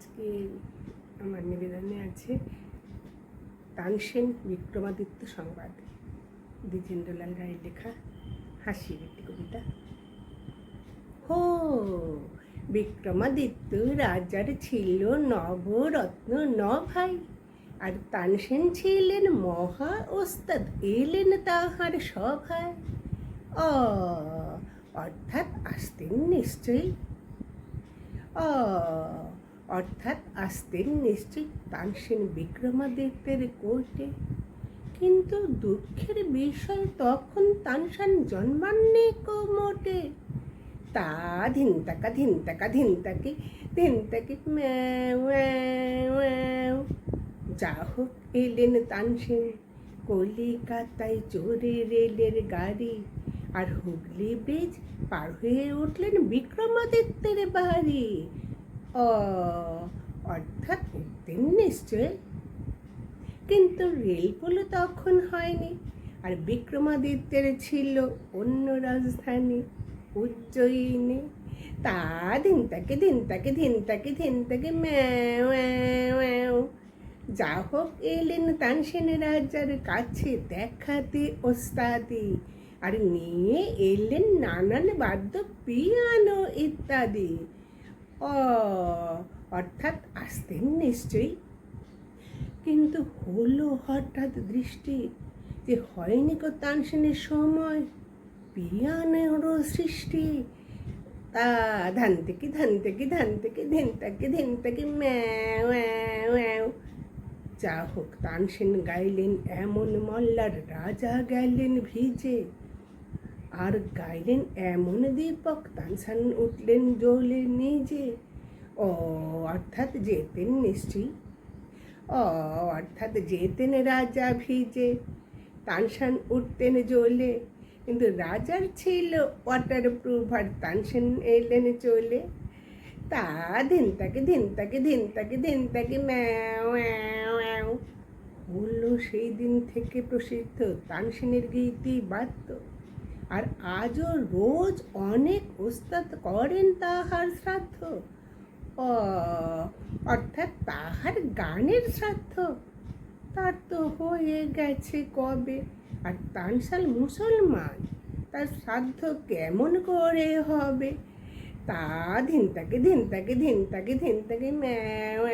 আজকে আমার নিবেদনে আছে তানসেন বিক্রমাদিত্য সংবাদ, দ্বিজেন্দ্রলাল রায়ের লেখা হাসির একটি কবিতা। হো, বিক্রমাদিত্য রাজার ছিল নবরত্ন ভাই, আর তানসেন ছিলেন মহা ওস্তাদ, এলেন তাহার সভায়। অর্থাৎ আসতেন নিশ্চয়ই তানসেন বিক্রমাদিত্যের কোর্টে। কিন্তু দুঃখের বিষয় তখন তানসেন জন্মাননি মোটে। তা ধিন তাকে ম্যাও। যা হোক এলেন তানসেন কলিকাতায় চড়ে রেলের গাড়ি, আর হুগলি ব্রিজ পার হয়ে উঠলেন বিক্রমাদিত্যের বাড়ি। অর্থাৎ উঠতেন নিশ্চয়, কিন্তু রেলপোলো তখন হয়নি, আর বিক্রমাদিত্যের ছিল অন্য রাজধানী উজ্জয়িনী। তা ধিন তাকে ম্যাও। যা হোক এলেন তানসেন রাজার কাছে দেখাতে ওস্তাদি, আর নিয়ে এলেন নানান বাদ্য পিয়ানো ইত্যাদি। অর্থাৎ আসতেন নিশ্চয়ই, কিন্তু হলো হঠাৎ দৃষ্টি যে হয়নি কো তানসেনের সময় পিয়ানোরও সৃষ্টি। তা ধান থেকে ধিন তাকে ম্যাও। যা হোক তানসেন গাইলেন এমন মল্লার রাজা গেলেন ভিজে, আর গাইলেন এমন দীপক তানসেন উঠলেন জ্বলে নিজে। অর্থাৎ যেতেন নিশ্চয়ই, যেতেন রাজা ভিজে, তানসেন উঠতেন জ্বলে। কিন্তু রাজার ছিল ওয়াটার প্রুফ, আর তানসেন এলেন চলে। তা ধিন তাকে ম্যাও। হলো সেই দিন থেকে প্রসিদ্ধ তানসেনের গীতি বাদ্য, আর আজও রোজ অনেক ওস্তাদ করেন তাহার শ্রাদ্ধ। অর্থাৎ তাহার গানের শ্রাদ্ধ। তার তো হয়ে গেছে কবে, আর তানসেন মুসলমান, তার শ্রাদ্ধ কেমন করে হবে? তা ধিন তাকে ম্যাও।